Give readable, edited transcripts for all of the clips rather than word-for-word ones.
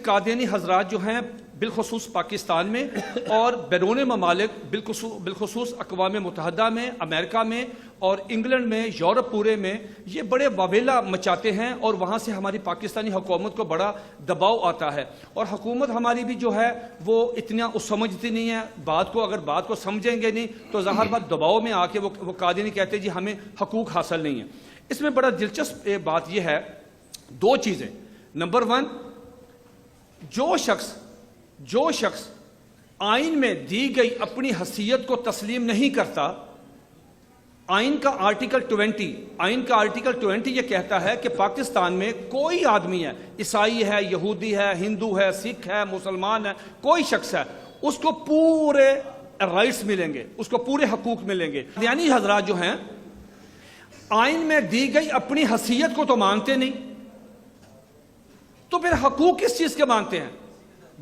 कादियानी हजरात जो हैं बिलखसूस पाकिस्तान में और बैरून ममालिक बिलखसूस अक़वाम मुत्तहदा में, अमेरिका में और इंग्लैंड में, यूरोप पूरे में ये बड़े वावेला मचाते हैं और वहाँ से हमारी पाकिस्तानी हुकूमत को बड़ा दबाव आता है। और हुकूमत हमारी भी जो है वो इतना समझती नहीं है बात को। अगर बात को समझेंगे नहीं तो ज़ाहिर बात दबाव में आके वो कादियानी कहते हैं जी हमें हकूक हासिल नहीं है। इसमें बड़ा दिलचस्प बात यह है, दो चीज़ें। नंबर वन, जो शख्स आइन में दी गई अपनी हसीयत को तस्लीम नहीं करता, आइन का आर्टिकल 20 यह कहता है कि पाकिस्तान में कोई आदमी है, ईसाई है, यहूदी है, हिंदू है, सिख है, मुसलमान है, कोई शख्स है, उसको पूरे राइट्स मिलेंगे, उसको पूरे हकूक मिलेंगे। यानी हजरात जो हैं आइन में दी गई अपनी हसीयत को तो मानते नहीं, तो फिर हकूक किस चीज के मानते हैं?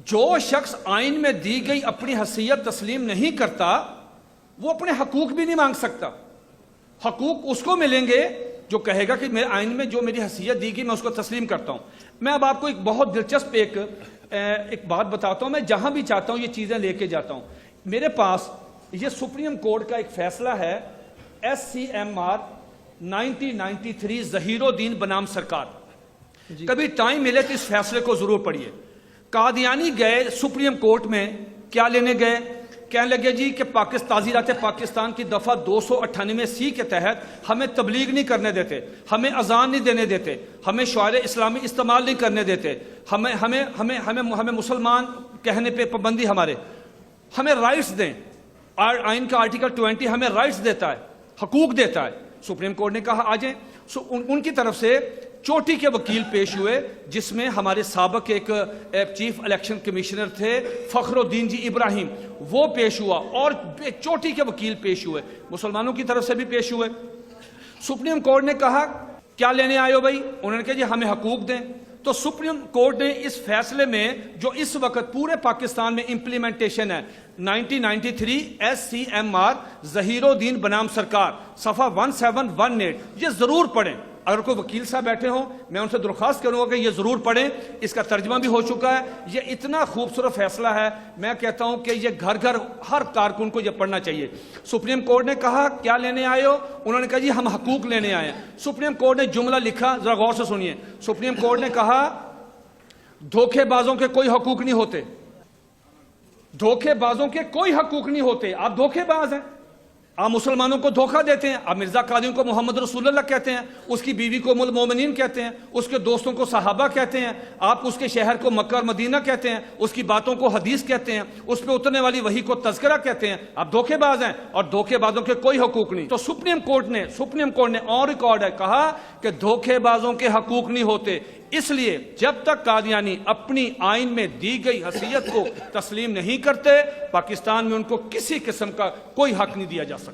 जो शख्स आइन में दी गई अपनी हसीयत तस्लीम नहीं करता वो अपने हकूक भी नहीं मांग सकता। हकूक उसको मिलेंगे जो कहेगा कि मेरे आइन में जो मेरी हसीयत दी गई मैं उसको तस्लीम करता हूं। मैं अब आपको एक बहुत दिलचस्प एक बात बताता हूं। मैं जहां भी चाहता हूं ये चीजें लेके जाता हूं। मेरे पास ये सुप्रीम कोर्ट का एक फैसला है SCMR 1993 ज़हीरुद्दीन बनाम सरकार। कभी टाइम मिले तो इस फैसले को जरूर पढ़िए। कादियानी गए सुप्रीम कोर्ट में, क्या लेने गए? कहने लगे जी कि ताज़ीरात पाकिस्तान की दफा 298C के तहत हमें तबलीग नहीं करने देते, हमें अजान नहीं देने देते, हमें शायर इस्लामी इस्तेमाल नहीं करने देते, हमें हमें हमें हमें हमें मुसलमान कहने पे पाबंदी, हमें राइट्स दें। आइन का आर्टिकल 20 हमें राइट्स देता है, हकूक देता है। सुप्रीम कोर्ट ने कहा आ जाए। उनकी तरफ से चोटी के वकील पेश हुए जिसमें हमारे साबक एक चीफ इलेक्शन कमिश्नर थे फखरुद्दीन जी इब्राहिम, वो पेश हुआ और चोटी के वकील पेश हुए, मुसलमानों की तरफ से भी पेश हुए। सुप्रीम कोर्ट ने कहा क्या लेने आए हो भाई? उन्होंने कहा जी हमें हकूक दें। तो सुप्रीम कोर्ट ने इस फैसले में जो इस वक्त पूरे पाकिस्तान में इंप्लीमेंटेशन है 1993 SCMR ज़हीरुद्दीन बनाम सरकार सफ़ा 1718, ये जरूर पढ़ें। अगर कोई वकील साहब बैठे हों मैं उनसे दरख्वास्त करूंगा कि ये जरूर पढ़ें। इसका तर्जमा भी हो चुका है। ये इतना खूबसूरत फैसला है, मैं कहता हूं कि ये घर घर हर कारकुन को ये पढ़ना चाहिए। सुप्रीम कोर्ट ने कहा क्या लेने आए हो? उन्होंने कहा जी हम हकूक लेने आए हैं। सुप्रीम कोर्ट ने जुमला लिखा, जरा गौर से सुनिए। सुप्रीम कोर्ट ने कहा धोखेबाजों के कोई हकूक नहीं होते, धोखेबाजों के कोई हकूक नहीं होते। आप धोखेबाज हैं, आप मुसलमानों को धोखा देते हैं। आप मिर्जा कादिम को मोहम्मद रसूलुल्लाह कहते हैं, उसकी बीवी को उम्मुल मोमिनीन कहते हैं, उसके दोस्तों को सहाबा कहते हैं, आप उसके शहर को मक्का और मदीना कहते हैं, उसकी बातों को हदीस कहते हैं, उस पर उतरने वाली वही को तज़किरा कहते हैं। आप धोखेबाज हैं और धोखेबाजों के कोई हकूक नहीं। तो सुप्रीम कोर्ट ने ऑन रिकॉर्ड है कहा कि धोखेबाजों के हकूक नहीं होते। इसलिए जब तक कादियानी अपनी आइन में दी गई हसीयत को तस्लीम नहीं करते, पाकिस्तान में उनको किसी किस्म का कोई हक नहीं दिया जा सकता।